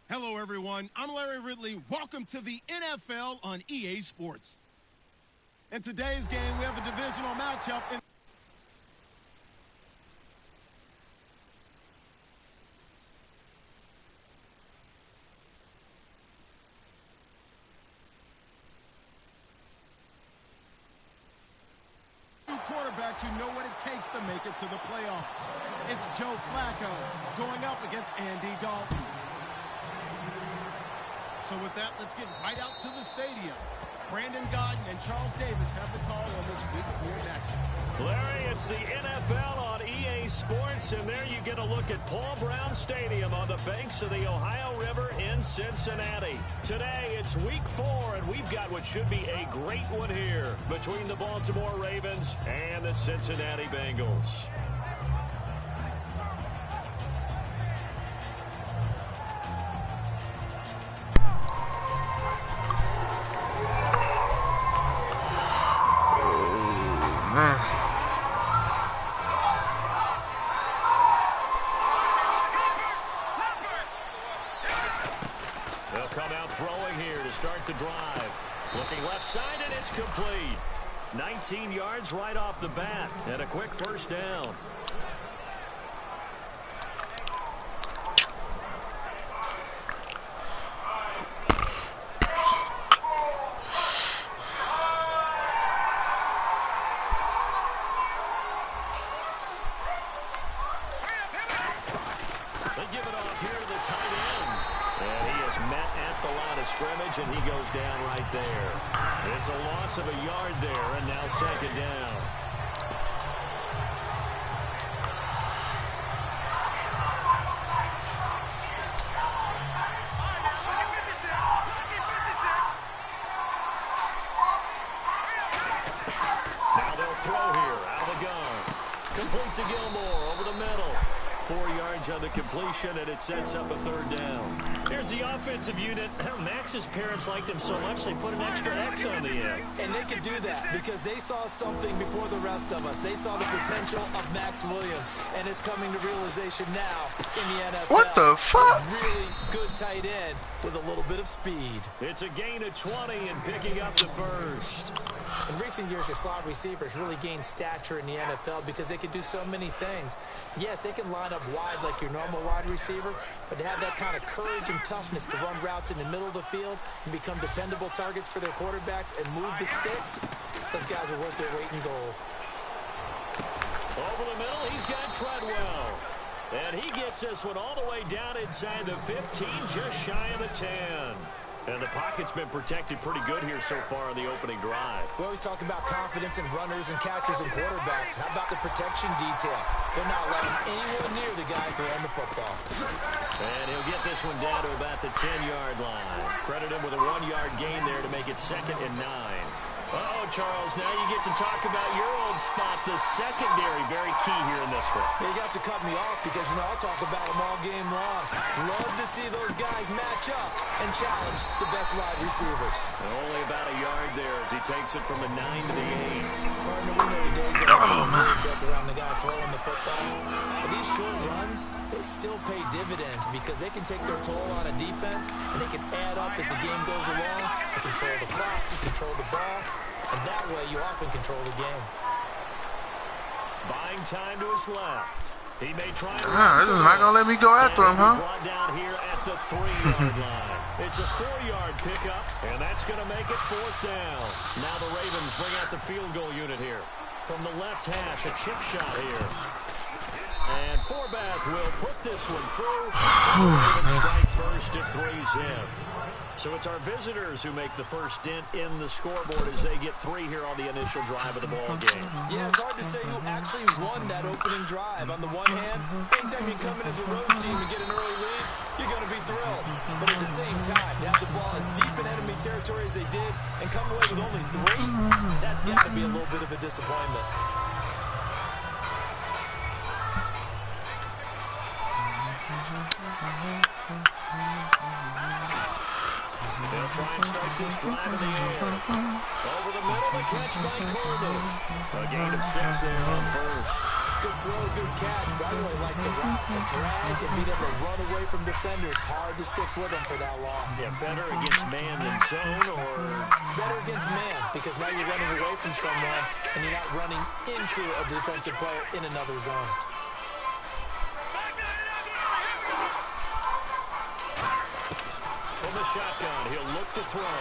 Hello, everyone. I'm Larry Ridley. Welcome to the NFL on EA Sports. In today's game, we have a divisional matchup. Quarterbacks who know what it takes to make it to the playoffs. It's Joe Flacco going up against Andy Dalton. So with that, let's get right out to the stadium. Brandon Gaudin and Charles Davis have the call on this Week 4 matchup. Larry, it's the NFL on EA Sports, and there you get a look at Paul Brown Stadium on the banks of the Ohio River in Cincinnati. Today, it's Week 4, and we've got what should be a great one here between the Baltimore Ravens and the Cincinnati Bengals. They'll come out throwing here to start the drive. Looking left side, and it's complete. 19 yards right off the bat, and a quick first down. Scrimmage, and he goes down right there. It's a loss of a yard there, and now second down. Now they'll throw here, out of the gun. Complete to Gilmore, over the middle. 4 yards on the completion, and it sets up a third down. Here's the offensive unit. Max's parents liked him so much they put an extra X on the end. And they could do that because they saw something before the rest of us. They saw the potential of Max Williams, and it's coming to realization now in the NFL. What the fuck? A really good tight end with a little bit of speed. It's a gain of 20 and picking up the first. In recent years, the slot receivers really gained stature in the NFL because they can do so many things. Yes, they can line up wide like your normal wide receiver, but to have that kind of courage and toughness to run routes in the middle of the field and become dependable targets for their quarterbacks and move the sticks, those guys are worth their weight in gold. Over the middle, he's got Treadwell. And he gets this one all the way down inside the 15, just shy of the 10. And the pocket's been protected pretty good here so far on the opening drive. We always talk about confidence in runners and catchers and quarterbacks. How about the protection detail? They're not letting anyone near the guy throwing the football. And he'll get this one down to about the 10-yard line. Credit him with a 1-yard gain there to make it 2nd and 9. Uh-oh, Charles, now you get to talk about your old spot, the secondary, very key here in this one. You have to cut me off because, I'll talk about them all game long. Love to see those guys match up and challenge the best wide receivers. And only about a yard there as he takes it from the 9 to the 8. Built around the guy throwing the football. But these short runs, they still pay dividends because they can take their toll on a defense and they can add up as the game goes along. They control the clock, they control the ball. And that way, you often control the game. Buying time to his left. He may try to... This is not going to let me go after him, huh? Brought down here at the 3-yard line. It's a 4-yard pickup, and that's going to make it 4th down. Now the Ravens bring out the field goal unit here. From the left hash, a chip shot here. And Forbath will put this one through. Strike first at 3-zip. So it's our visitors who make the first dent in the scoreboard as they get 3 here on the initial drive of the ball game. Yeah, it's hard to say who actually won that opening drive. On the one hand, anytime you come in as a road team and get an early lead, you're going to be thrilled. But at the same time, to have the ball as deep in enemy territory as they did and come away with only 3, that's got to be a little bit of a disappointment. They'll try and start this drive in the air. Over the middle, a catch by Corbin. A gain of 6 there on first. good throw, good catch, but I really like the route, the drag, and being able to run away from defenders. Hard to stick with them for that long. Yeah, better against man than zone, or? Better against man, because now you're running away from someone, and you're not running into a defensive player in another zone. From the shotgun, he'll look to throw.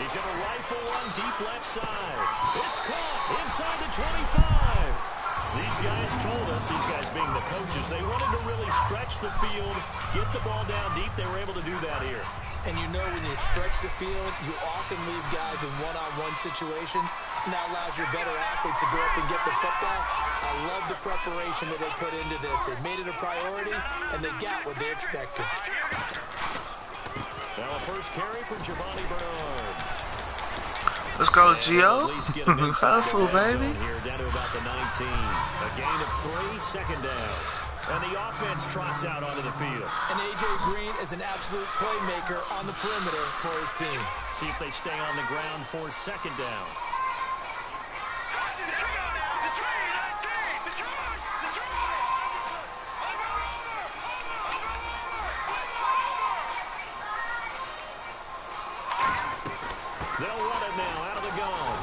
He's going to rifle one deep left side. It's caught inside the 25. These guys told us, these guys being the coaches, they wanted to really stretch the field, get the ball down deep. They were able to do that here. And you know when you stretch the field, you often leave guys in one-on-one situations, and that allows your better athletes to go up and get the football. I love the preparation that they put into this. They made it a priority, and they got what they expected. Now a first carry for Giovanni Bernard. Let's go, Gio. Hustle, baby. Here down to about the 19. A gain of 3, second down. And the offense trots out onto the field. And A.J. Green is an absolute playmaker on the perimeter for his team. See if they stay on the ground for second down. They'll run it now out of the gun.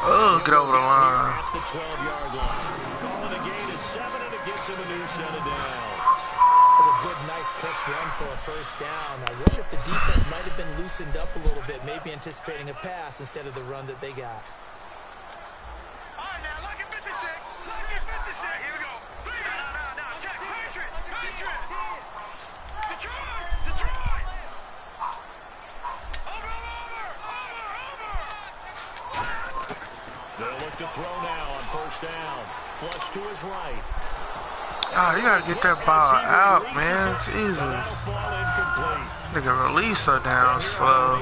Oh, get over the line. At the 12-yard line. Calling a gain of 7, and it gets him a new set of downs. That's a good, nice, crisp run for a first down. I wonder if the defense might have been loosened up a little bit, maybe anticipating a pass instead of the run that they got. All right, now, look at 56. Look at 56. Here we go. Now, check. Patriot. Detroit. They'll look to throw now on first down. Flush to his right. Oh, you gotta get that ball out, man. Jesus. Nigga, release her down slow.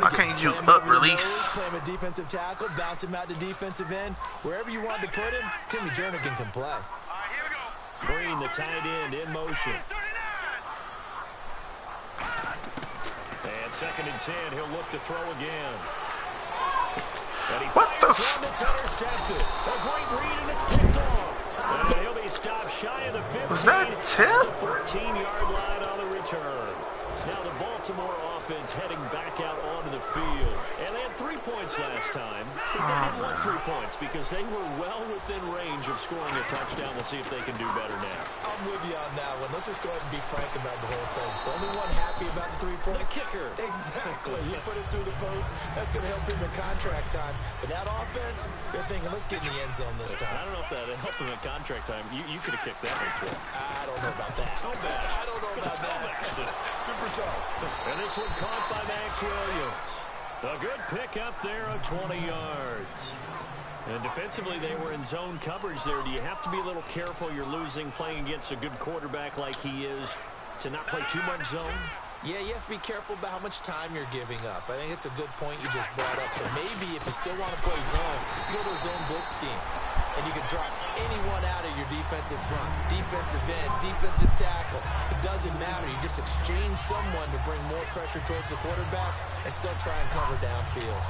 Why can't you up release? Play him a defensive tackle, bounce him out to defensive end. Wherever you want to put him, Timmy Jernigan can play. All right, here we go. Green, the tight end, in motion. And second and 10, he'll look to throw again. What the f? It's intercepted. A great read, and it's picked off. And he'll be stopped shy of the 15. Was that tip? The 14-yard line on the return. Now the Baltimore offense heading back out onto the field. And they had 3 points last time. But they didn't want 3 points because they were well within range of scoring a touchdown. We'll see if they can do better now. I'm with you on that one. Let's just go ahead and be frank about the whole thing. The only one happy about the 3-point. The kicker. Exactly. You put it through the post. That's going to help him in contract time. But that offense, they're thinking, let's get in the end zone this time. I don't know if that helped him in contract time. You could have kicked that one for him. I don't know about that. I don't know about that. Super tough. And this one caught by Max Williams. A good pickup there of 20 yards. And defensively, they were in zone coverage there. Do you have to be a little careful? You're losing playing against a good quarterback like he is to not play too much zone? Yeah, you have to be careful about how much time you're giving up. I think it's a good point you just brought up. So maybe if you still want to play zone, you go to a zone blitz scheme. And you can drop anyone out of your defensive front, defensive end, defensive tackle. It doesn't matter. You just exchange someone to bring more pressure towards the quarterback and still try and cover downfield.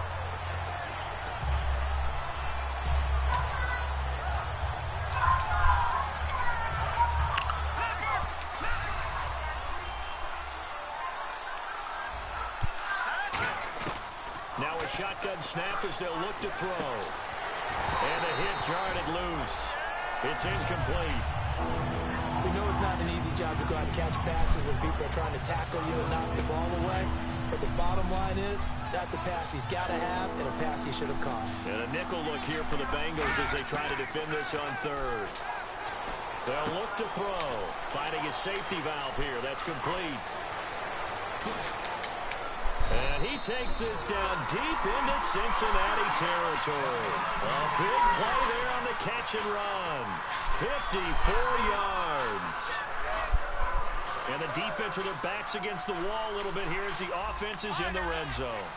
Now a shotgun snap as they'll look to throw. And a hit jarred it loose. It's incomplete. We know it's not an easy job to go out and catch passes when people are trying to tackle you and knock the ball away. But the bottom line is, that's a pass he's got to have and a pass he should have caught. And a nickel look here for the Bengals as they try to defend this on third. They'll look to throw. Finding a safety valve here. That's complete. And he takes this down deep into Cincinnati territory. A big play there on the catch and run. 54 yards. And the defense with their backs against the wall a little bit here as the offense is in the red zone.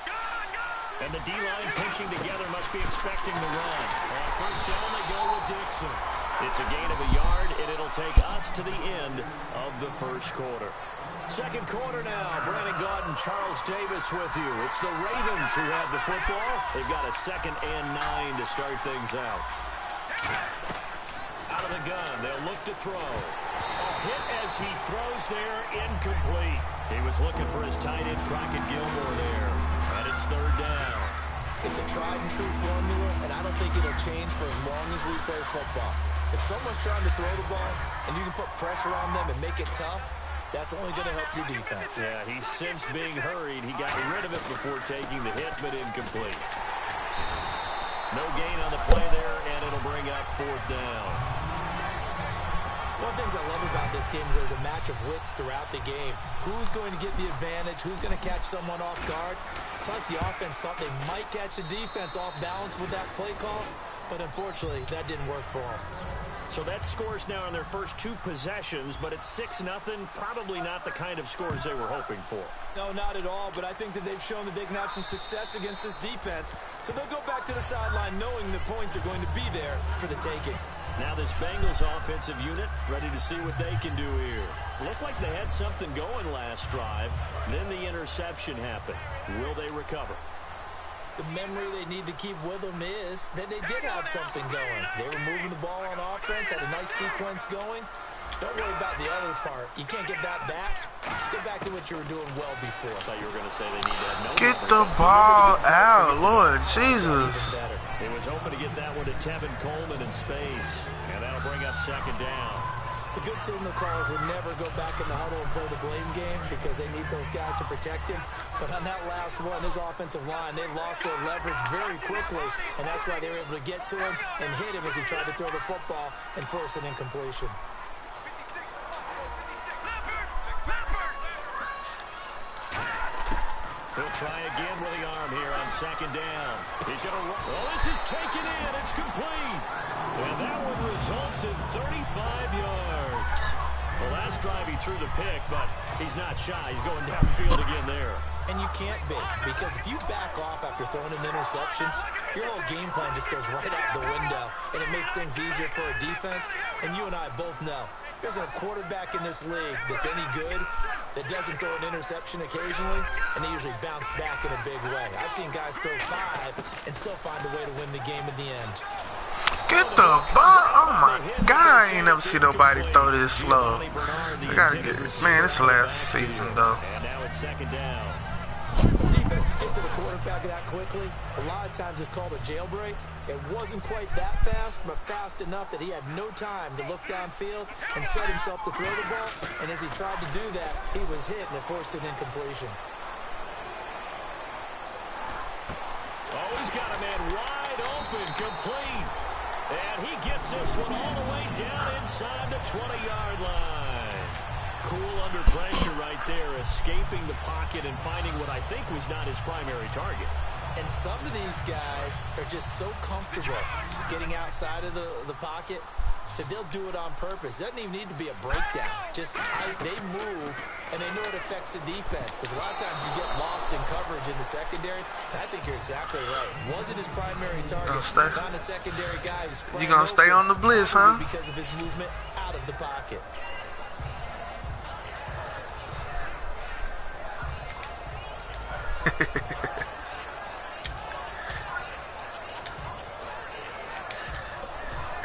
And the D-line pinching together must be expecting the run. On first down, they go with Dixon. It's a gain of a yard, and it'll take us to the end of the first quarter. Second quarter now. Brandon Gaudin, Charles Davis with you. It's the Ravens who have the football. They've got a 2nd and 9 to start things out. Out of the gun, they'll look to throw. A hit as he throws there, incomplete. He was looking for his tight end, Crockett Gilmore there. And it's third down. It's a tried and true formula, and I don't think it'll change for as long as we play football. If someone's trying to throw the ball and you can put pressure on them and make it tough, that's only going to help your defense. Yeah, he sensed being hurried. He got rid of it before taking the hit, but incomplete. No gain on the play there, and it'll bring up fourth down. One of the things I love about this game is there's a match of wits throughout the game. Who's going to get the advantage? Who's going to catch someone off guard? It's like the offense thought they might catch the defense off balance with that play call, but unfortunately, that didn't work for them. So that scores now on their first two possessions, but it's 6-0. Probably not the kind of scores they were hoping for. No, not at all, but I think that they've shown that they can have some success against this defense. So they'll go back to the sideline knowing the points are going to be there for the taking. Now this Bengals offensive unit ready to see what they can do here. Looked like they had something going last drive. Then the interception happened. Will they recover? The memory they need to keep with them is that they did have something going. They were moving the ball on offense, had a nice sequence going. Don't worry about the other part. You can't get that back. Just go back to what you were doing well before. I thought you were going to say they need to have no Get the ball out, Lord Jesus. He was hoping to get that one to Tevin Coleman in space, and that'll bring up second down. The good signal callers would never go back in the huddle and play the blame game because they need those guys to protect him. But on that last one, his offensive line, they lost their leverage very quickly, and that's why they were able to get to him and hit him as he tried to throw the football and force an incompletion. He'll try again with the arm here on second down. He's going to run. Oh, this is taken in. It's complete. And that one results in 35 yards. Well, last drive he threw the pick, but he's not shy. He's going downfield again there. And you can't be, because if you back off after throwing an interception, your whole game plan just goes right out the window, and it makes things easier for a defense. And you and I both know there's a quarterback in this league that's any good that doesn't throw an interception occasionally, and they usually bounce back in a big way. I've seen guys throw 5 and still find a way to win the game in the end. Get the ball. Oh, my God. I ain't never seen nobody throw this slow. I got to get it. Man, it's the last season, though. And now it's second down. Defenses get to the quarterback that quickly. A lot of times it's called a jailbreak. It wasn't quite that fast, but fast enough that he had no time to look downfield and set himself to throw the ball. And as he tried to do that, he was hit and it forced an incompletion. Oh, he's got a man wide open, complete. And he gets this one all the way down inside the 20-yard line. Cool under pressure right there, escaping the pocket and finding what I think was not his primary target. And some of these guys are just so comfortable getting outside of the pocket that they'll do it on purpose. It doesn't even need to be a breakdown. Just they move, and they know it affects the defense. Because a lot of times you get lost in coverage in the secondary. And I think you're exactly right. Wasn't his primary target. Found a secondary guy who's you gonna stay on the blitz, huh? Because of his movement out of the pocket.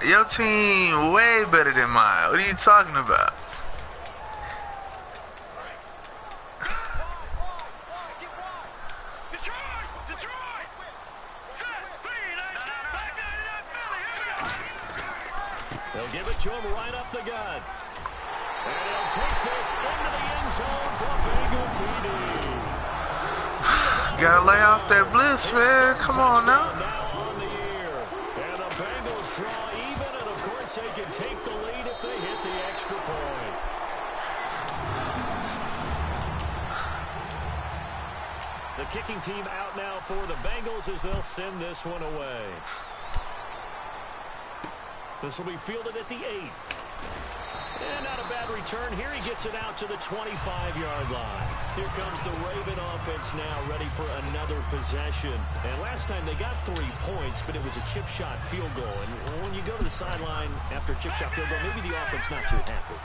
Your team way better than mine. What are you talking about? They'll give it to him right up the gut. And he'll take this into the end zone for Bengal TD. You gotta lay off that blitz, man. Come on now. Now on the year. And the Bengals draw even, and of course they can take the lead if they hit the extra point. The kicking team out now for the Bengals as they'll send this one away. This will be fielded at the 8. And not a bad return here. He gets it out to the 25-yard line. Here comes the Raven offense now, ready for another possession. And last time they got 3 points, but it was a chip shot field goal. And when you go to the sideline after a chip shot field goal, maybe the offense not too happy.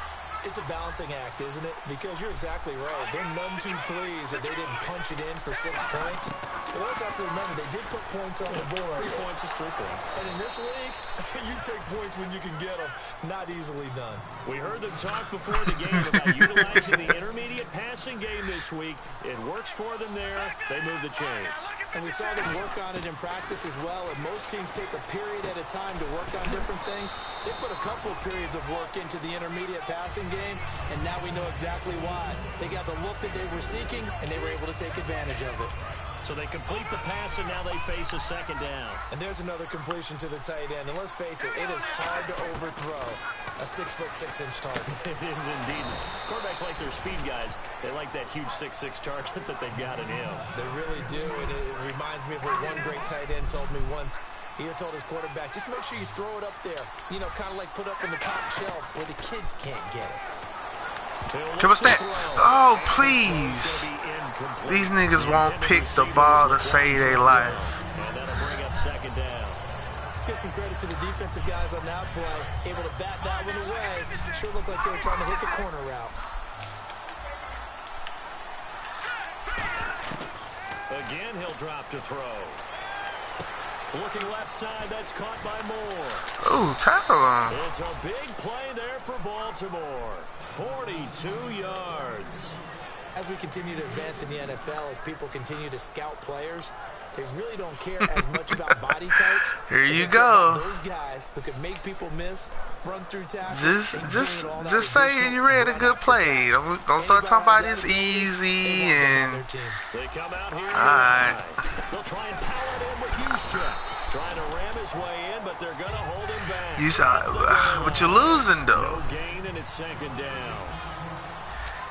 It's a balancing act, isn't it? Because you're exactly right. They're none too pleased that they didn't punch it in for 6 points. But also have to remember, they did put points on the board. 3 points is 3 points. And in this league, you take points when you can get them. Not easily done. We heard them talk before the game about utilizing the intermediate passing game this week. It works for them there. They move the chains. And we saw them work on it in practice as well. And most teams take a period at a time to work on different things. They put a couple of periods of work into the intermediate passing game, and now we know exactly why. They got the look that they were seeking, and they were able to take advantage of it. So they complete the pass, and now they face a 2nd down. And there's another completion to the tight end. And let's face it, it is hard to overthrow a 6'6" target. It is indeed. Quarterbacks like their speed guys. They like that huge 6'6" target that they've got in him. They really do, and it reminds me of what one great tight end told me once. He had told his quarterback, just make sure you throw it up there. You know, kind of like put up in the top shelf where the kids can't get it. Give us that. Oh, please. These niggas won't pick the ball to save their life. And that'll bring up 2nd down. Let's give some credit to the defensive guys on that play. Able to bat that one away. Sure looked like they were trying to hit the corner route. Again, he'll drop to throw. Looking left side, that's caught by Moore. Ooh, tackle him. It's a big play there for Baltimore. 42 yards. As we continue to advance in the NFL, as people continue to scout players, they really don't care as much about body types. Here you go. Those guys who can make people miss, run through tackles. Just say you read a good play. Don't start talking about it's easy and. They come out here. All right. They'll try and power it in with Juszczyk. Trying to ram his way in, but they're going to hold him back. But you're losing though. No gain, and it's 2nd down.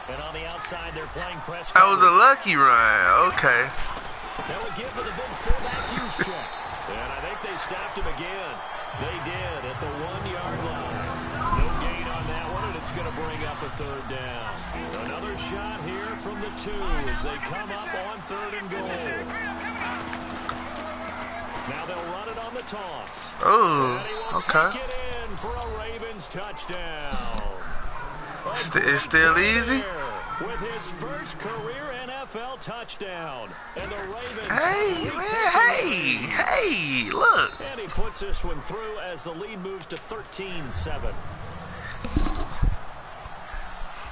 And on the outside, they're playing press. That was a lucky run. Okay. They'll give to the big fullback Juszczyk. And I think they stopped him again. They did at the 1-yard line. No gain on that one, and it's going to bring up a 3rd down. Another shot here from the 2 as they come up on 3rd and goal. Now they'll run it on the toss. Oh, okay. Take it in for a Ravens touchdown. It's still easy. With his first career NFL touchdown. And the Ravens. Hey, man, hey, look. And he puts this one through as the lead moves to 13-7.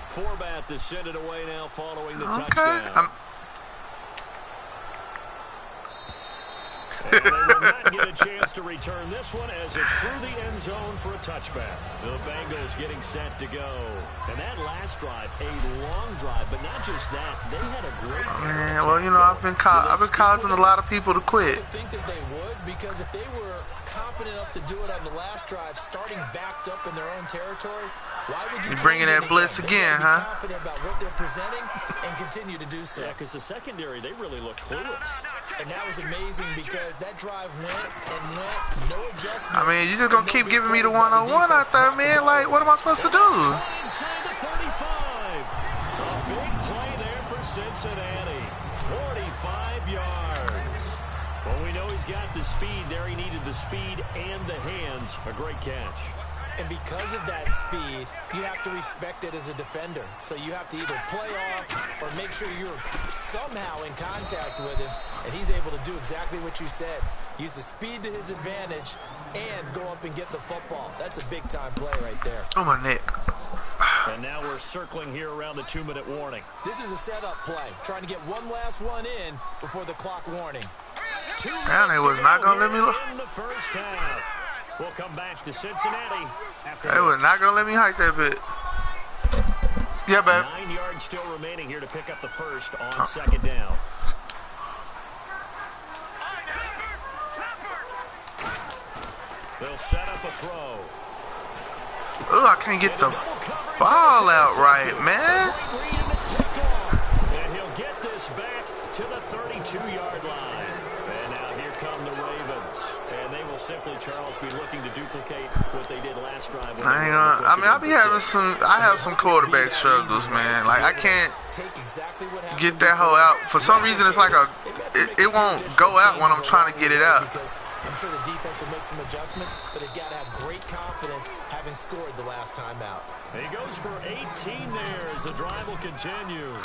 Forbat to send it away now following the touchdown. And they will not get a chance to return this one as it's through the end zone for a touchback. The Bengals getting set to go. And that last drive, a long drive, but not just that. They had a great man, well, you know, I've been causing a lot of people to quit. I would think that they would, because if they were confident enough to do it on the last drive, starting backed up in their own territory, why would you bringing that blitz again, huh? Be confident about what they're presenting and continue to do so. Yeah, because the secondary, they really look clueless. And that was amazing because that drive went and went, no adjustment. I mean, you just gonna keep giving me the one-on-one out there, man. Like, what am I supposed to do? Inside the 35. A big play there for Cincinnati. 45 yards. Well, we know he's got the speed there. He needed the speed and the hands. A great catch. And because of that speed, you have to respect it as a defender. So you have to either play off or make sure you're somehow in contact with him. And he's able to do exactly what you said. Use the speed to his advantage and go up and get the football. That's a big-time play right there. Oh, my neck. And now we're circling here around the 2-minute warning. This is a setup play. Trying to get one last one in before the clock warning. Man, they was not going to let me look. In the first half. We'll come back to Cincinnati after they was not going to let me hike that bit. Yeah, babe. 9 yards still remaining here to pick up the first on 2nd down. They'll set up a throw. Oh, I can't get the ball out right, man. And he'll get this back to the 32-yard line. And now here come the Ravens. And they will simply, Charles, be looking to duplicate what they did last drive. I have some quarterback struggles, man. Like, I can't get that hoe out. For some reason, it's like it won't go out when I'm trying to get it out. I'm sure the defense will make some adjustments, but they've got to have great confidence having scored the last time out. He goes for 18 there as the drive will continue.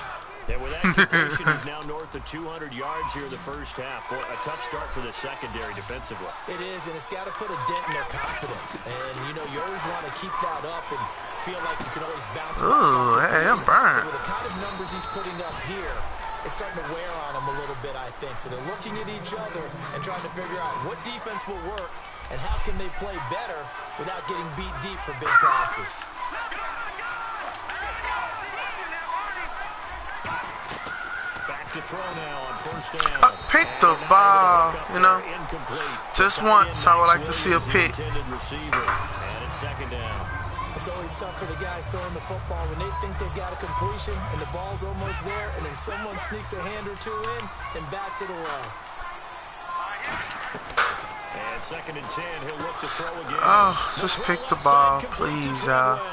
And with that completion, he's now north of 200 yards here in the first half. Boy, a tough start for the secondary defensively. It is, and it's got to put a dent in their confidence. And, you know, you always want to keep that up and feel like you can always bounce back. Ooh, hey, I'm burned. With the kind of numbers he's putting up here, it's starting to wear on them a little bit, I think. So they're looking at each other and trying to figure out what defense will work and how can they play better without getting beat deep for big passes. To throw now on first down. Pick the ball, you know. Just once, I would like to see a pick. And it's second down. It's always tough for the guys throwing the football when they think they've got a completion and the ball's almost there, and then someone sneaks a hand or two in and bats it away. And second and 10, he'll look to throw again. Oh, just pick the ball, please, y'all.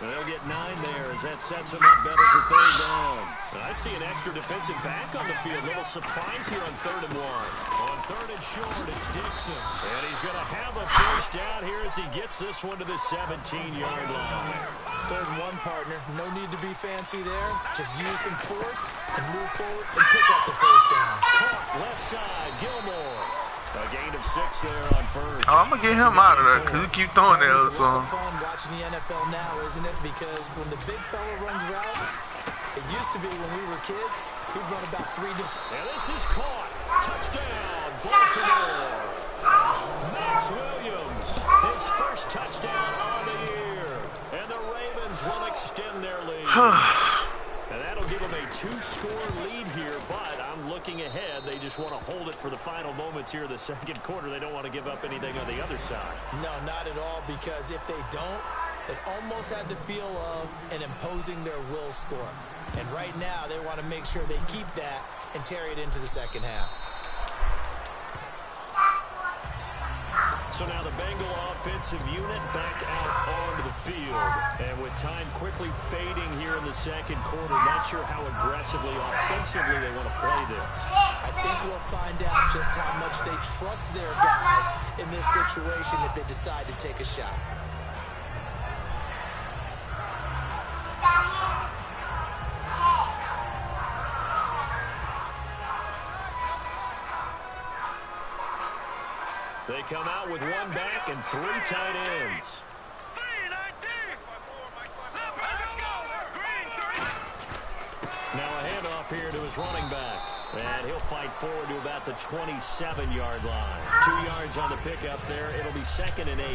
They'll get 9 there as that sets them up better for third down. I see an extra defensive back on the field. Little surprise here on 3rd and 1. On 3rd and short, it's Dixon. And he's going to have a first down here as he gets this one to the 17-yard line. 3rd and 1, partner. No need to be fancy there. Just use some force and move forward and pick up the first down. Caught left side, Gilmore. A gain of 6 there on first. Oh, I'm going to get him out of there because he keep throwing that other It's a lot song. of fun watching the NFL now, isn't it? Because when the big fella runs routes, it used to be when we were kids, he'd run about 3 different. And this is caught. Touchdown, Baltimore. Max Williams, his first touchdown on the year. And the Ravens will extend their lead. And that'll give them a 2-score lead here, but I'm looking ahead. They just want to hold it for the final moments here in the second quarter. They don't want to give up anything on the other side. No, not at all, because if they don't, it almost had the feel of an imposing their will score. And right now, they want to make sure they keep that and carry it into the second half. So now the Bengal offensive unit back out onto the field. And with time quickly fading here in the second quarter, not sure how aggressively, offensively they want to play this. I think we'll find out just how much they trust their guys in this situation if they decide to take a shot. They come out with 1 back and 3 tight ends. Now a handoff here to his running back. And he'll fight forward to about the 27-yard line. 2 yards on the pickup there. It'll be 2nd and 8.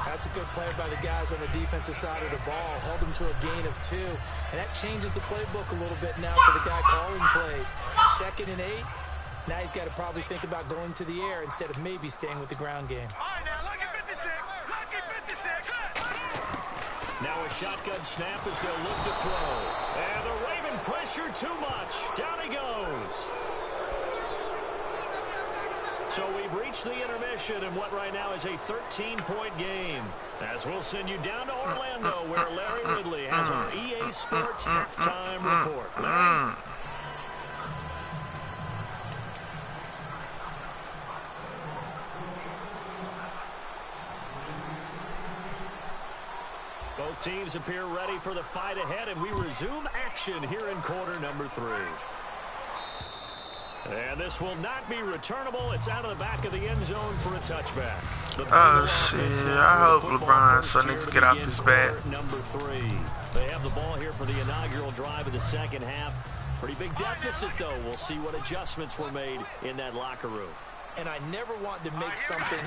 That's a good play by the guys on the defensive side of the ball. Held them to a gain of 2. And that changes the playbook a little bit now for the guy calling plays. 2nd and 8. Now he's got to probably think about going to the air instead of maybe staying with the ground game. All right, now, lucky 56. Lucky 56. Now a shotgun snap as they'll look to throw. And the Raven pressure too much. Down he goes. So we've reached the intermission in what right now is a 13-point game. As we'll send you down to Orlando where Larry Ridley has our EA Sports halftime report. Larry? Both teams appear ready for the fight ahead, and we resume action here in quarter number 3. And this will not be returnable. It's out of the back of the end zone for a touchback. Oh, shit. I hope LeBron so needs to get off his back. Number 3. They have the ball here for the inaugural drive of the second half. Pretty big deficit, though. We'll see what adjustments were made in that locker room. And I never want to make something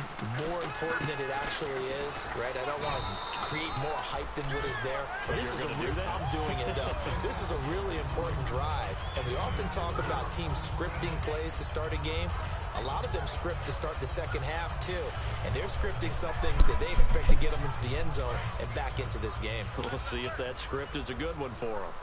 more important than it actually is, right? I don't want to create more hype than what is there. But this is I'm doing it, though. This is a really important drive. And we often talk about teams scripting plays to start a game. A lot of them script to start the second half, too. And they're scripting something that they expect to get them into the end zone and back into this game. We'll see if that script is a good one for them.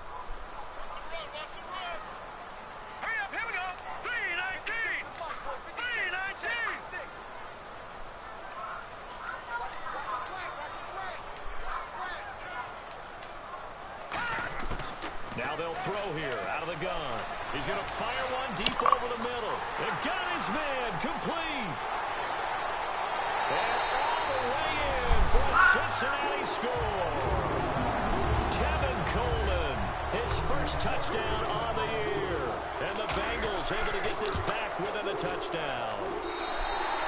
Now they'll throw here out of the gun. He's going to fire one deep over the middle. And got his man complete. all the way in for a Cincinnati score. Tevin Coleman, his first touchdown on the year. And the Bengals able to get this back within a touchdown.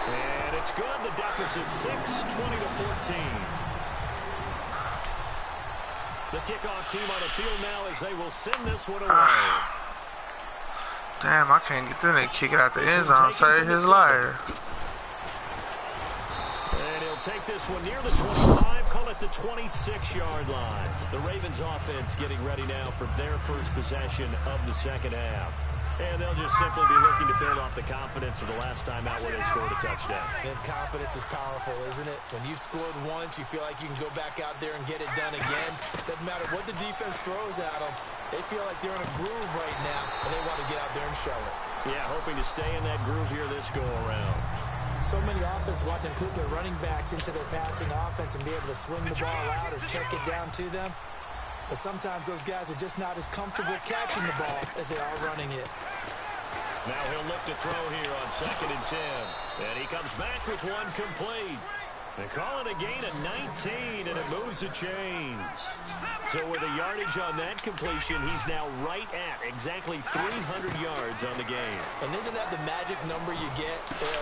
And it's good. The deficit 6, 20-14. The kickoff team on the field now as they will send this one away. Damn, I can't get them to kick it out the end zone. Save his life. And he'll take this one near the 25, call it the 26-yard line. The Ravens offense getting ready now for their first possession of the second half. And they'll just simply be looking to build off the confidence of the last time out where they scored a touchdown. And confidence is powerful, isn't it? When you've scored once, you feel like you can go back out there and get it done again. Doesn't matter what the defense throws at them. They feel like they're in a groove right now, and they want to get out there and show it. Yeah, hoping to stay in that groove here this go-around. So many offenses want to put their running backs into their passing offense and be able to swing the ball out or check it down to them. But sometimes those guys are just not as comfortable catching the ball as they are running it. Now he'll look to throw here on 2nd and 10. And he comes back with one complete. They call it a gain of 19, and it moves the chains. So with a yardage on that completion, he's now right at exactly 300 yards on the game. And isn't that the magic number you get?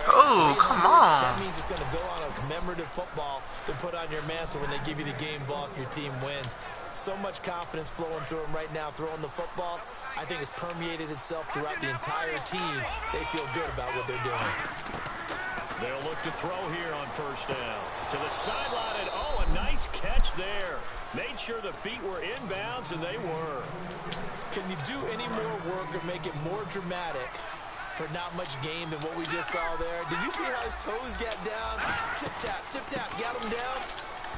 Oh, come on. That means it's going to go on a commemorative football to put on your mantle when they give you the game ball if your team wins. So much confidence flowing through him right now, throwing the football. I think it's permeated itself throughout the entire team. They feel good about what they're doing. They'll look to throw here on 1st down. To the sideline, and oh, a nice catch there. Made sure the feet were inbounds, and they were. Can you do any more work or make it more dramatic for not much gain than what we just saw there? Did you see how his toes got down? Tip-tap, got him down.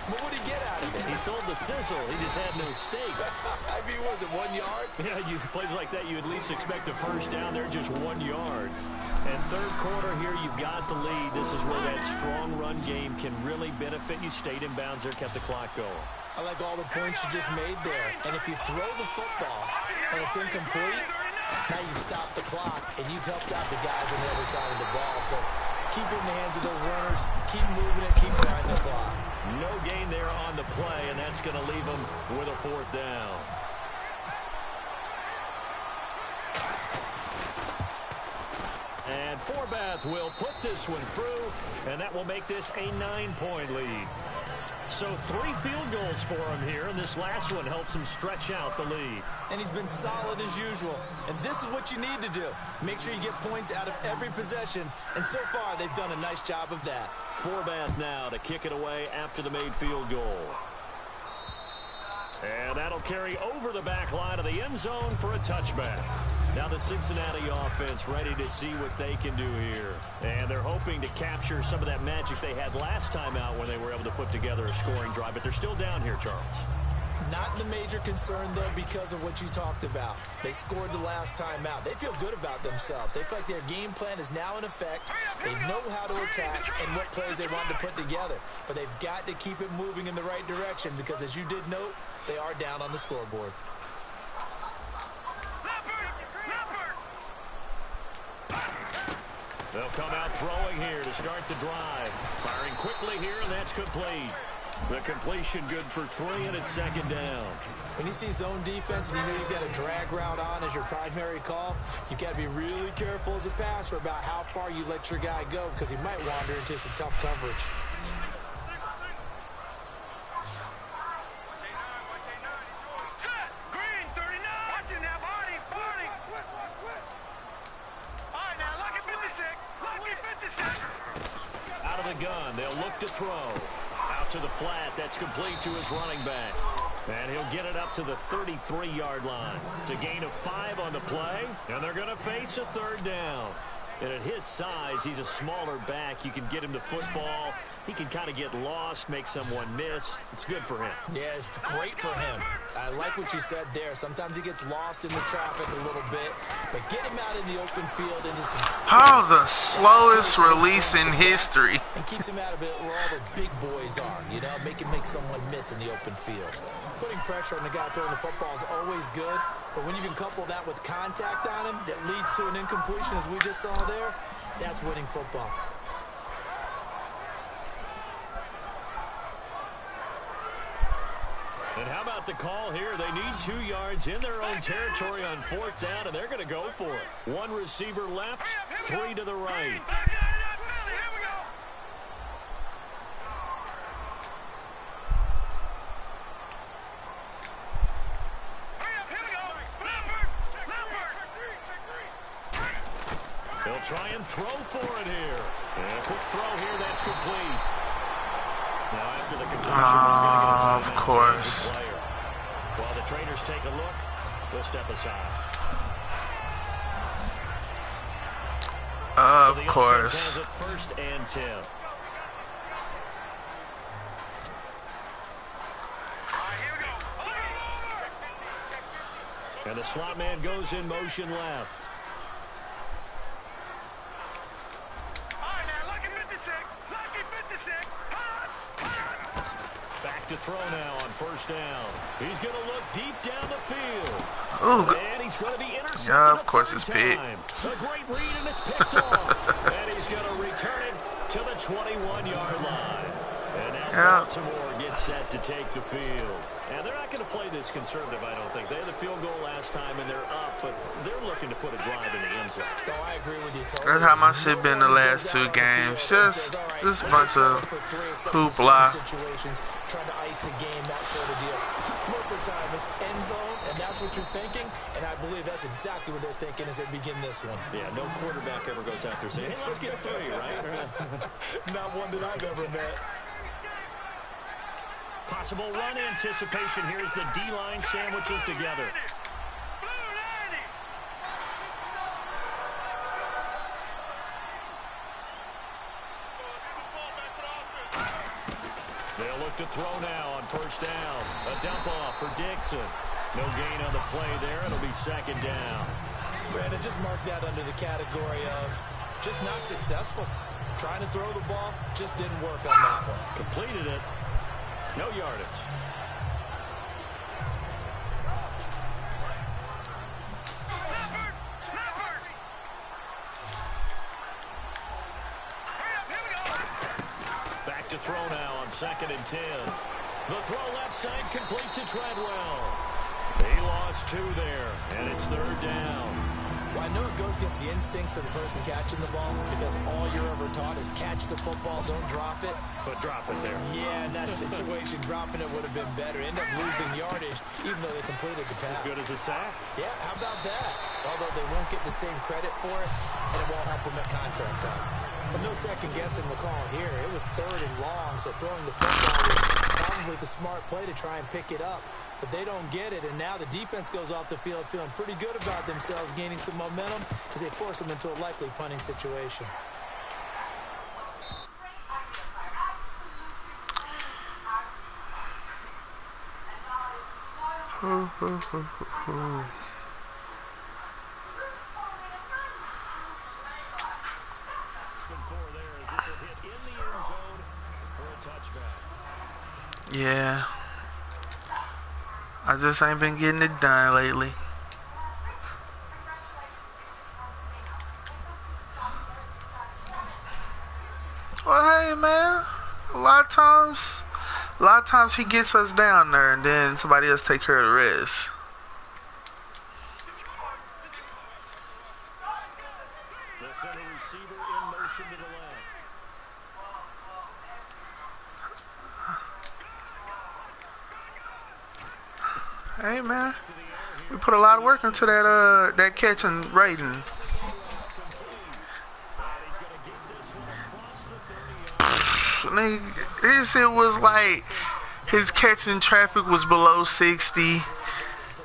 But what did he get out of it? He sold the sizzle. He just had no steak. I mean, was it 1 yard? Yeah, you plays like that, you at least expect a first down there, just 1 yard. And 3rd quarter here, you've got the lead. This is where that strong run game can really benefit you. Stayed in bounds there, kept the clock going. I like all the points you just made there. And if you throw the football and it's incomplete, now you stop the clock and you've helped out the guys on the other side of the ball. So keep it in the hands of those runners, keep moving it, keep grinding the clock. No gain there on the play, and that's going to leave them with a 4th down. And Forbath will put this one through, and that will make this a 9-point lead. So 3 field goals for him here, and this last one helps him stretch out the lead. And he's been solid as usual. And this is what you need to do. Make sure you get points out of every possession. And so far, they've done a nice job of that. Forbath now to kick it away after the made field goal. And that'll carry over the back line of the end zone for a touchback. Now the Cincinnati offense ready to see what they can do here. And they're hoping to capture some of that magic they had last time out when they were able to put together a scoring drive. But they're still down here, Charles. Not the major concern, though, because of what you talked about. They scored the last time out. They feel good about themselves. They feel like their game plan is now in effect. They know how to attack and what plays they want to put together. But they've got to keep it moving in the right direction because, as you did note, they are down on the scoreboard. They'll come out throwing here to start the drive. Firing quickly here, and that's complete. The completion good for 3, and it's 2nd down. When you see zone defense and you know you've got a drag route on as your primary call, you've got to be really careful as a passer about how far you let your guy go because he might wander into some tough coverage. Out of the gun, they'll look to throw. Out to the flat, that's complete to his running back. And he'll get it up to the 33-yard line. It's a gain of 5 on the play, and they're going to face a 3rd down. And at his size, he's a smaller back. You can get him the football. He can kind of get lost, make someone miss. It's good for him. Yeah, it's great for him. I like what you said there. Sometimes he gets lost in the traffic a little bit, but get him out in the open field into some space. How the slowest release in history. And keeps him out of it where all the big boys are, you know, make someone miss in the open field. Putting pressure on the guy throwing the football is always good, but when you can couple that with contact on him that leads to an incompletion, as we just saw there, that's winning football. And how about the call here? They need 2 yards in their own territory on 4th down, and they're going to go for it. 1 receiver left, 3 to the right. They'll try and throw for it here. And a quick throw here, that's complete. Now after the concussion, of course. While the trainers take a look, we'll step aside. Of so the course. Has it 1st and 10. And the slot man goes in motion left. Back to throw now on 1st down. He's going to look deep down the field. Ooh, and he's going to be intercepted. Yeah, of course it's big. A great read, and it's picked off. And he's going to return it to the 21-yard line. And now Baltimore gets set to take the field. And they're not going to play this conservative, I don't think. They had the field goal last time, and they're up, but they're looking to put a drive in the end zone. Oh, I agree with you totally. That's how my shit been the last 2 games. Just a bunch of hoopla. Trying to ice a game, that sort of deal. Most of the time, it's end zone, and that's what you're thinking. And I believe that's exactly what they're thinking as they begin this one. Yeah, no quarterback ever goes out there saying, hey, let's get 3, right? Not one that I've ever met. Possible run anticipation here as the D-line sandwiches together. They'll look to throw now on 1st down. A dump off for Dixon. No gain on the play there. It'll be 2nd down. Brandon, just mark that under the category of just not successful. Trying to throw the ball, just didn't work on that one. Completed it. No yardage. Back to throw now on 2nd and 10. The throw left side complete to Treadwell. He lost 2 there, and it's 3rd down. Well, I know it goes against the instincts of the person catching the ball because all you're ever taught is catch the football, don't drop it. But drop it there. Yeah, in that situation, dropping it would have been better. End up losing yardage, even though they completed the pass. As good as a sack. Yeah, how about that? Although they won't get the same credit for it, and it won't help them at contract time. But no second guessing the call here. It was 3rd and long, so throwing the football was probably the smart play to try and pick it up. But they don't get it, and now the defense goes off the field feeling pretty good about themselves, gaining some momentum as they force them into a likely punting situation. Yeah. I just ain't been getting it done lately. Well, hey, man. A lot of times he gets us down there, and then somebody else take care of the rest. The center receiver in motion to the left. Hey, man. We put a lot of work into that catch and rating. Nigga, his shit was like his catching traffic was below 60.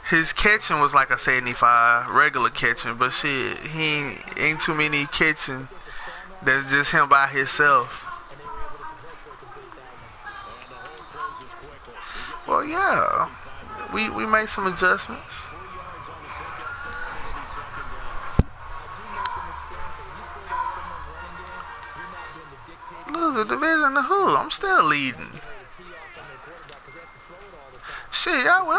His catching was like a 75, regular catching, but shit, he ain't too many catching. That's just him by himself. Well, yeah, we made some adjustments. Lose the division to who? I'm still leading. Shit, y'all will.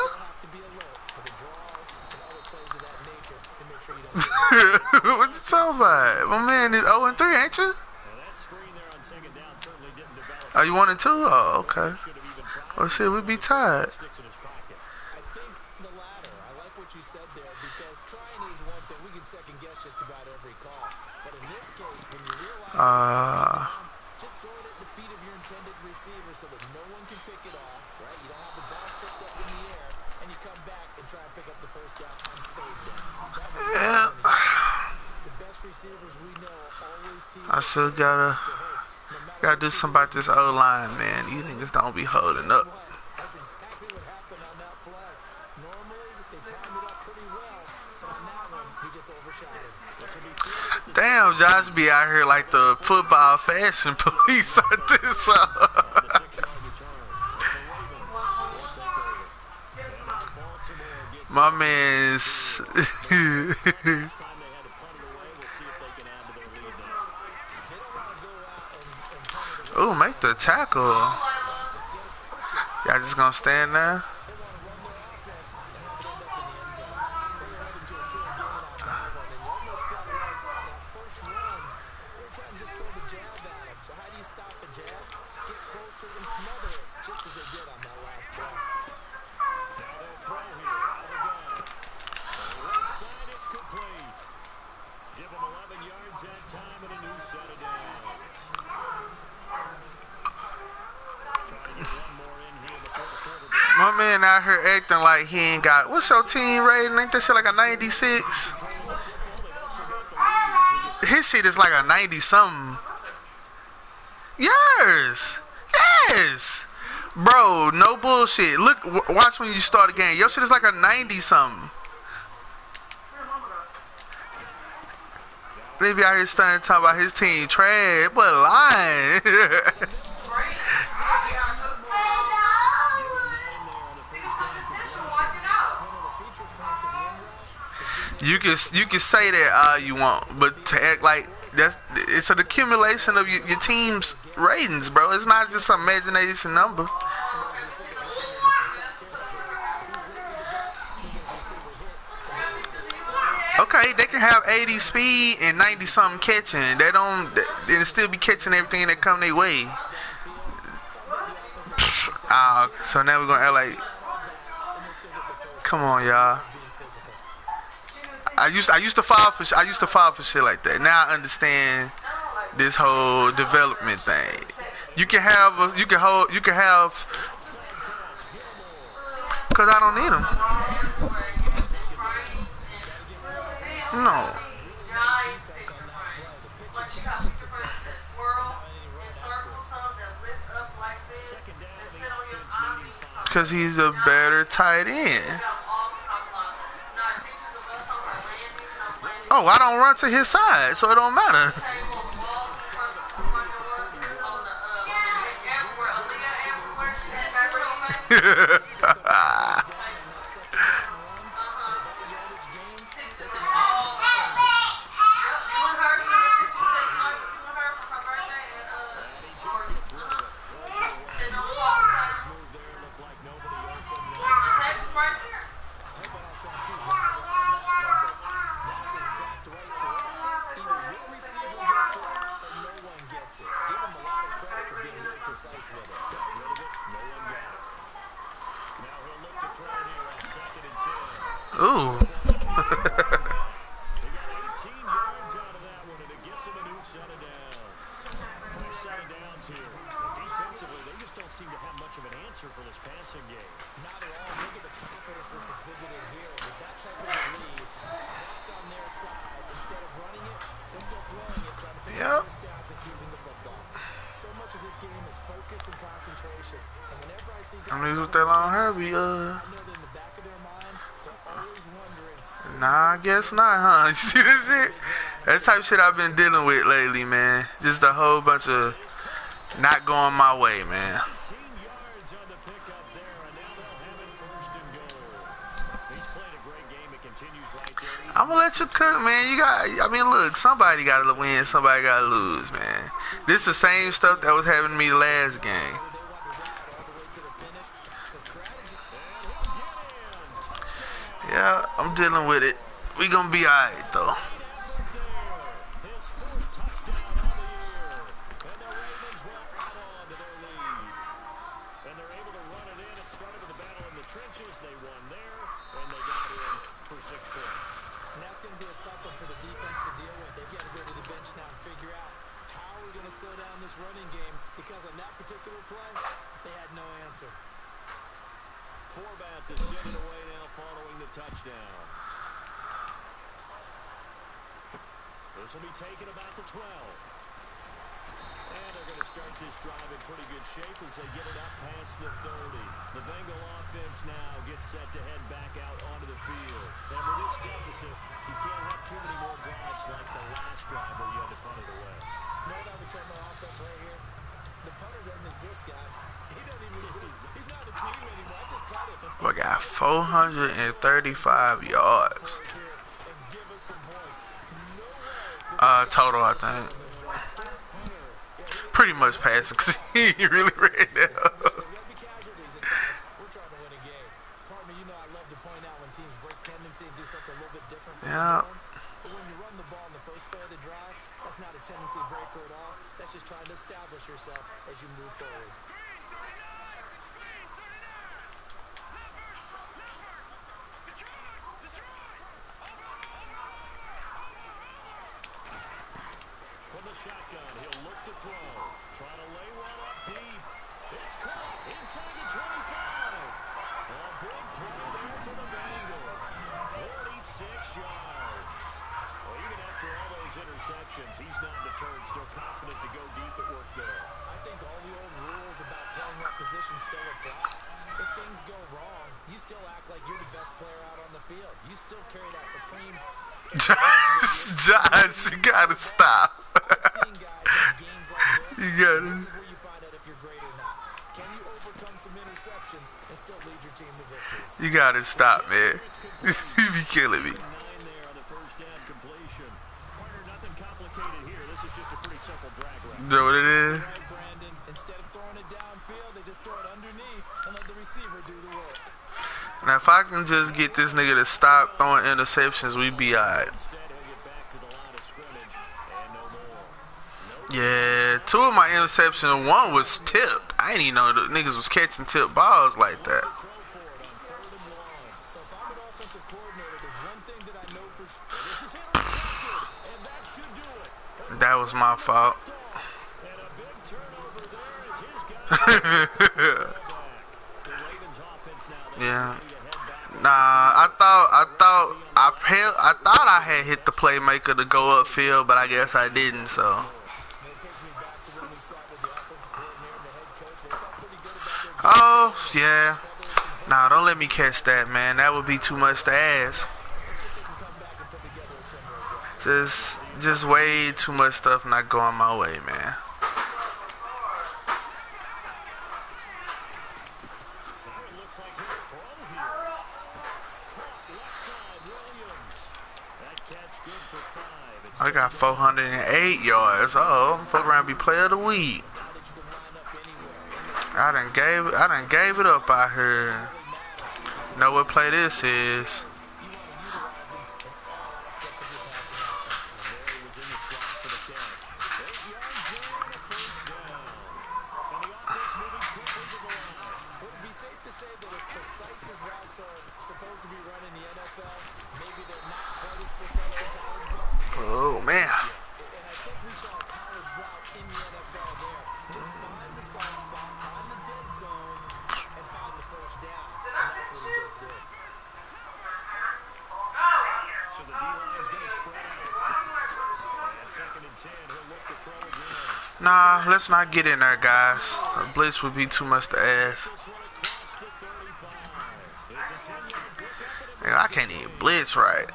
What you talking about? My man is 0-3, ain't you? Oh, you 1-2? Oh, okay. Well, shit, we be tied. there because trying is one thing. We can second guess just about every call. But in this case, when you realize just throw it at the feet of your intended receiver so that no one can pick it off, right? You don't have the ball tipped up in the air, and you come back and try and pick up the first down on third down. That was the best receivers we know always tease. I still gotta do something about this O-line, man. These niggas don't be holding up. That's exactly what happened on that play. Normally, they timed it up pretty well, but on that one, he just overshot it. Damn, Josh be out here like the football fashion police out this. My man's. Ooh, make the tackle. Y'all just gonna stand there? My man out here acting like he ain't got. What's your team rating? Ain't that shit like a 96? His shit is like a 90 something. Yes. Bro, no bullshit. Look, watch when you start a game. Your shit is like a 90 something. They be out here starting talking about his team trash, but lying. You can say that all you want, but to act like it's an accumulation of your team's ratings, bro. It's not just some imagination number. Okay, they can have 80 speed and 90 something catching. They'll still be catching everything that come their way. So now we're gonna act like, come on, y'all. I used to fall for shit like that. Now I understand this whole development thing. You can have, because I don't need them. No. Because he's a better tight end. Oh, I don't run to his side, so it don't matter. Ooh. Yep. I'm losing with that long hair, Nah, I guess not, huh? You see this shit? That type of shit I've been dealing with lately, man. Just a whole bunch of not going my way, man. I'm gonna let you cook, man. Look, somebody gotta win, somebody gotta lose, man. This is the same stuff that was happening to me the last game. Yeah, I'm dealing with it. We gonna be alright, though. And that's going to be a tough one for the defense to deal with. They've got to go to the bench now and figure out how we're going to slow down this running game, because on that particular play, they had no answer. Forbath to send it away now following the touchdown. This will be taken about the 12. And they're going to start this drive in pretty good shape as they get it up past the 30. The Bengal offense now gets set to head back out onto the field. And with this deficit, you can't have too many more drives like the last drive where you had to punt it away. You know what I would tell my offense right here? The punter doesn't exist, guys. He doesn't even exist. He's not a team anymore. I just cut it. We got 435 yards. Total, I think. Pretty much passing because he really ran down. Yeah. But when you run the ball in the first play of the drive, that's not a tendency breaker at all. That's just trying to establish yourself as you move forward. From the shotgun, he'll look to throw. Trying to lay one up deep. It's caught inside the 25. A big play there for the Bengals. 46 yards. Well, even after all those interceptions, he's not deterred, still confident to go deep at work there. I think all the old rules about playing that position still apply. If things go wrong, you still act like you're the best player out on the field. You still carry that supreme... Josh, you gotta stop. I've seen guys in games like this. You gotta. This is where you find out if you're great or not. Can you overcome some interceptions and still lead your team to victory? You gotta stop, man. You be killing me. 9 there on the first down completion. Partner, nothing complicated here. This is just a pretty simple drag route. You know what it is? Right, Brandon. Instead of throwing it downfield, they just throw it underneath and let the receiver do the work. Now, if I can just get this nigga to stop throwing interceptions, we be alright. Instead, he'll get back to the line of scrimmage and no more. Yeah, 2 of my interceptions, 1 was tipped. I didn't even know the niggas was catching tipped balls like that. Throw for it on 3rd and 1. So if I'm an offensive coordinator, there's one thing that I know for sure. This is intercepted, and that should do it. That was my fault. And a big turnover there as his guy. The Ravens offense now. Yeah. Nah, I thought I had hit the playmaker to go upfield, but I guess I didn't. So. It takes me back to when we sat with the offensive coordinator and the head coach. They felt pretty good about their Oh yeah. Nah, don't let me catch that, man. That would be too much to ask. Just way too much stuff not going my way, man. I got 408 yards. Oh, I'm supposed to be player of the week. I done gave it up out here. Know what play this is? Oh man. Nah, let's not get in there, guys. A blitz would be too much to ask. I can't even blitz right.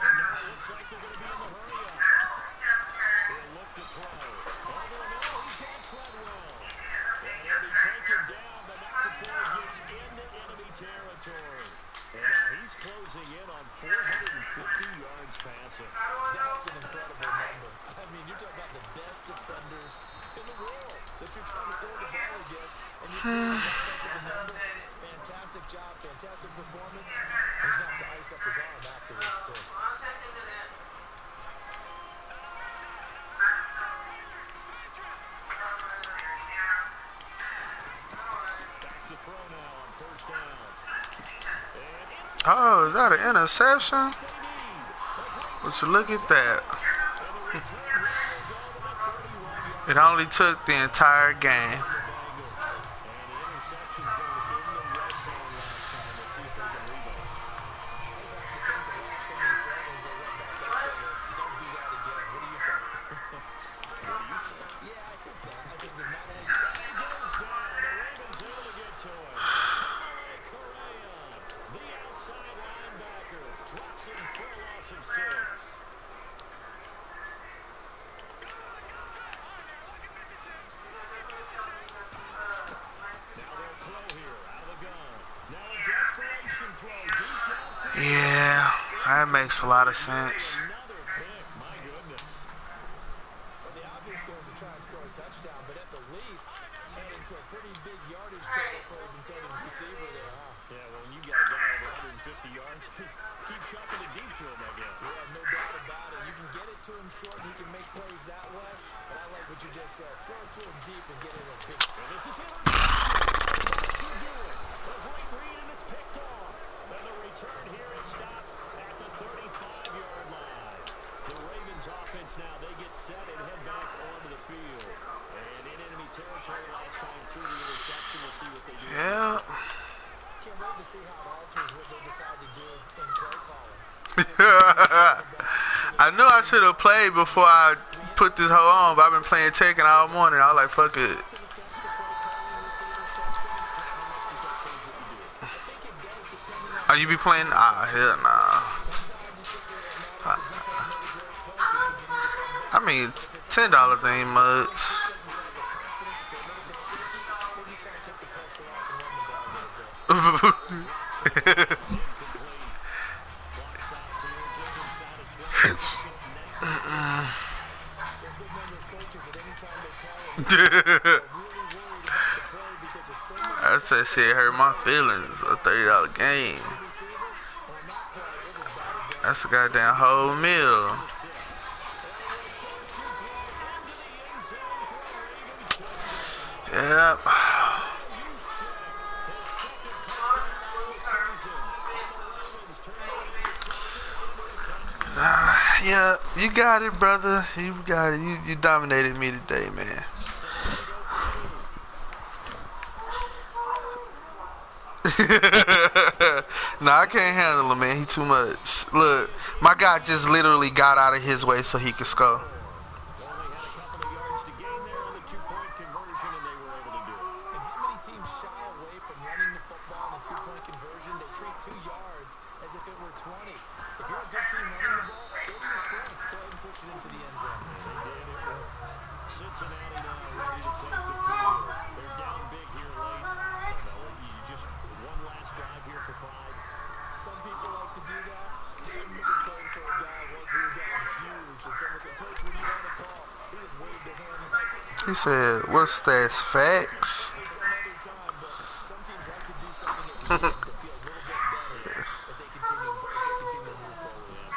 Fantastic job, fantastic performance. He's going to have to ice up his arm afterwards, too. Back to throw now on 1st down. Oh, is that an interception? But you look at that. It only took the entire game. Yeah, that makes a lot of sense. The obvious goal is to try and score a touchdown, but at the least, adding to a pretty big yardage total for his intended receiver there, huh? Yeah, well, when you got a guy over 150 yards, keep chucking it deep to him, I guess. Yeah, no doubt about it. You can get it to him short, and he can make plays that way, but I like what you just said. Throw it to him deep and get it a big. And this is interception. That should do it. A great read, and it's picked off. And the return here is stopped at the 35-yard line. The Ravens offense now, they get set and head back onto the field. And in enemy territory last time through the interception. We'll see what they do. Yeah. Can't wait to see how it alters what they decide to do in play calling. I knew I should have played before I put this whole on, but I've been playing Tekken all morning. I was like, fuck it. Oh, you be playing? Ah, hell nah. I mean, $10 ain't much. I said shit hurt my feelings. A $30 game. That's a goddamn whole meal. Yep. Yeah, you got it, brother. You got it. You dominated me today, man. Nah, I can't handle him, man. He too much. Look, my guy just literally got out of his way so he could score. He said, what's that, facts?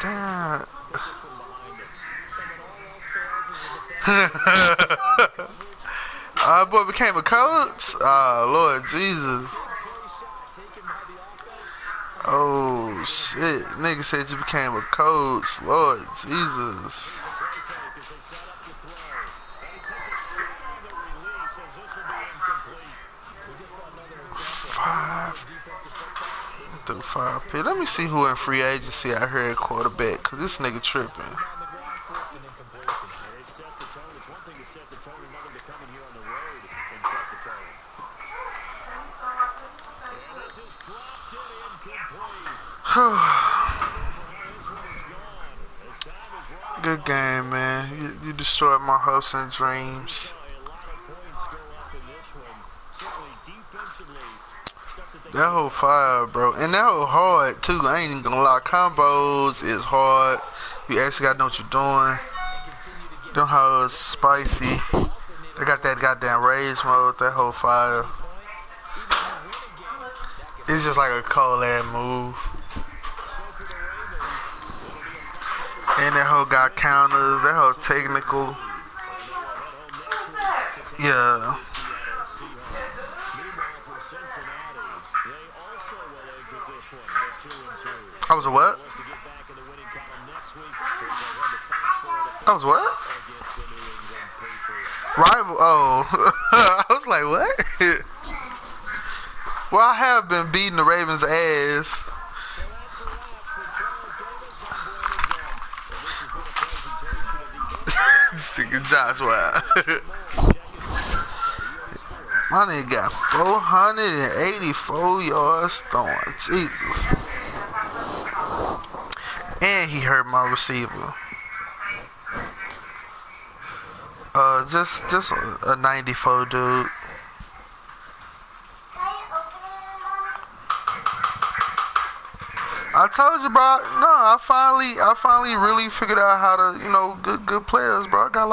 Damn. Our boy became a coach? Oh, Lord Jesus. Oh, shit. Nigga said you became a coach. Lord Jesus. Five pick. Let me see who in free agency out here at quarterback, cause this nigga tripping. Good game, man. You destroyed my hopes and dreams. That whole fire, bro. And that whole hard, too. I ain't even gonna lie. Combos is hard. You actually gotta know what you're doing. Them hoes spicy. They got that goddamn rage mode. That whole fire. It's just like a cold ass move. And that whole got counters. That whole technical. Yeah. I was a what? I was what? Rival. Oh, I was like, what? Well, I have been beating the Ravens' ass. This nigga Josh Wild. My nigga got 484 yards throwing. Jesus. And he hurt my receiver. Just a 94 dude. I told you, bro. No, I finally really figured out how to, good players, bro. I got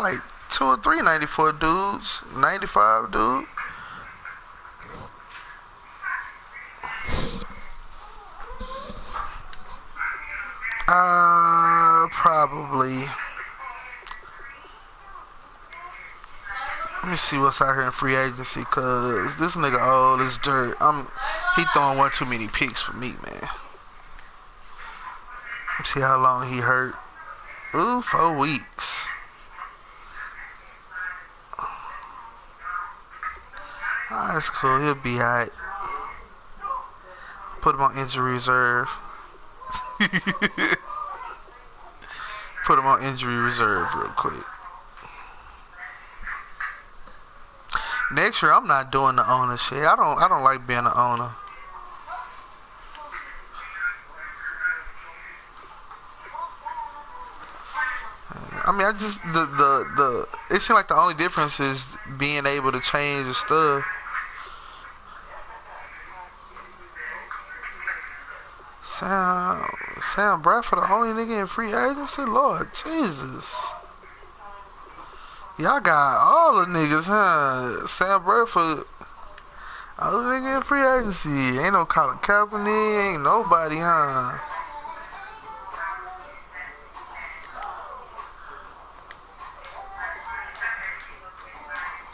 like 2 or 3 94 dudes, 95 dude. Probably. Let me see what's out here in free agency, cause this nigga old as dirt. He throwing one too many picks for me, man. Let's see how long he hurt. Ooh, 4 weeks. Ah, that's cool. He'll be alright. Put him on injury reserve. Put him on injury reserve real quick. Next year, I'm not doing the owner shit. I don't like being the owner. I mean, it seems like the only difference is being able to change the stuff. Sam Bradford, the only nigga in free agency? Lord Jesus. Y'all got all the niggas, huh? Sam Bradford, only nigga in free agency. Ain't no Colin Kaepernick, ain't nobody, huh?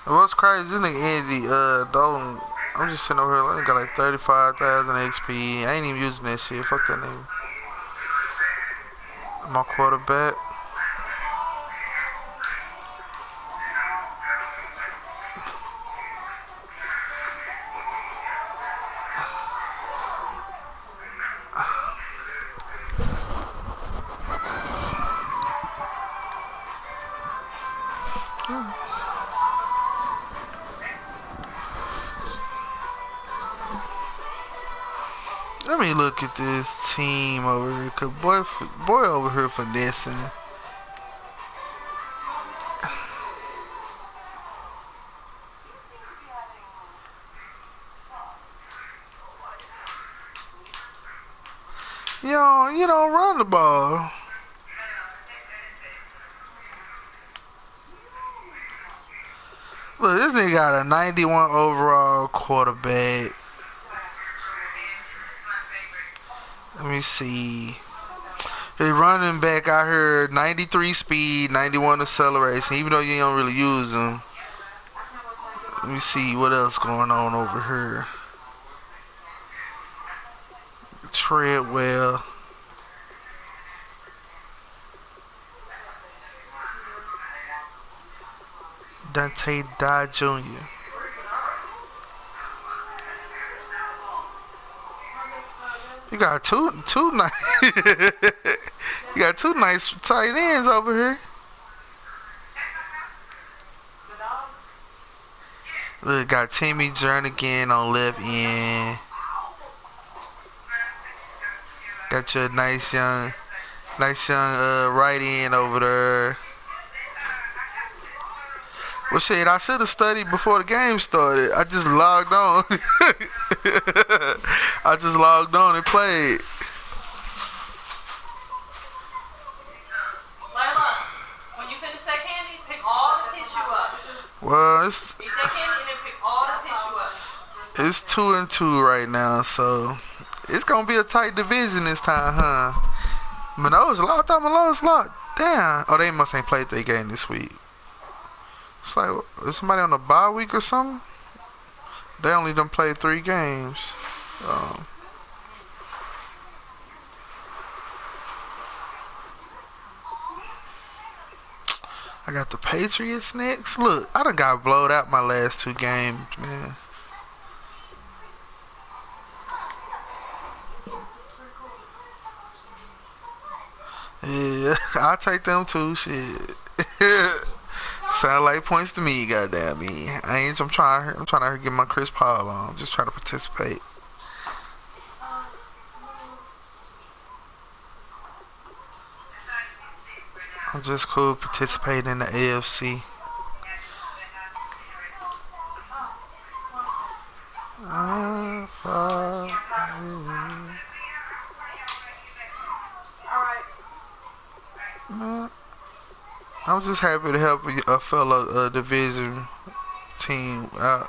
What's crazy, this nigga Andy Dalton, I'm just sitting over here, I got like 35,000 XP. I ain't even using that shit. Fuck that nigga. My quarterback. Let me look at this team over here, cause boy over here finessing. You don't run the ball. Look, this nigga got a 91 overall quarterback. Let me see. His running back out here, 93 speed, 91 acceleration, even though you don't really use him. Let me see what else going on over here. Treadwell. Dante Dye Jr. You got two nice you got 2 nice tight ends over here. Look, got Timmy Jernigan on left end. Got your nice young right end over there. Well, shit, I should have studied before the game started. I just logged on. I just logged on and played. Layla, when you finish that candy, pick all the tissue up. Well, Eat that candy and then pick all the tissue up. it's 2-2 right now, so it's gonna be a tight division this time, huh? Mano's locked. I thought Mano's locked. Damn. Oh, they must ain't played their game this week. It's like, is somebody on a bye week or something? They only done played 3 games. I got the Patriots next. Look, I done got blowed out my last 2 games, man. Yeah, I'll take them too. Shit. Sound like points to me, goddamn me. I'm trying to get my Chris Paul on. I'm just trying to participate. I'm just cool participating in the AFC. Man, I'm just happy to help a fellow division team out.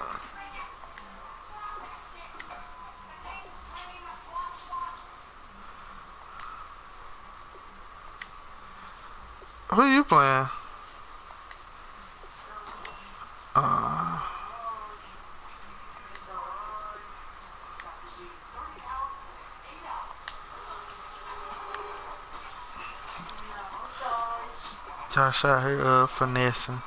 Who you playing? Josh out here finessing.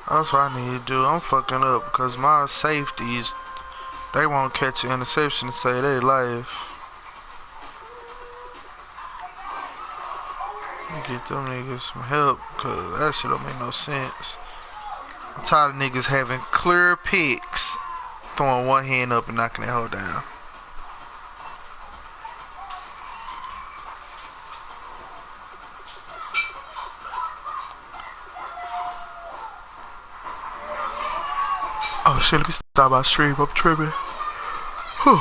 That's what I need to do. I'm fucking up because my safeties, they won't catch an interception and say they live. Get them niggas some help because that shit don't make no sense. I'm tired of niggas having clear picks, throwing one hand up and knocking that hoe down. Oh shit, let me stop my stream. I'm tripping. Whew.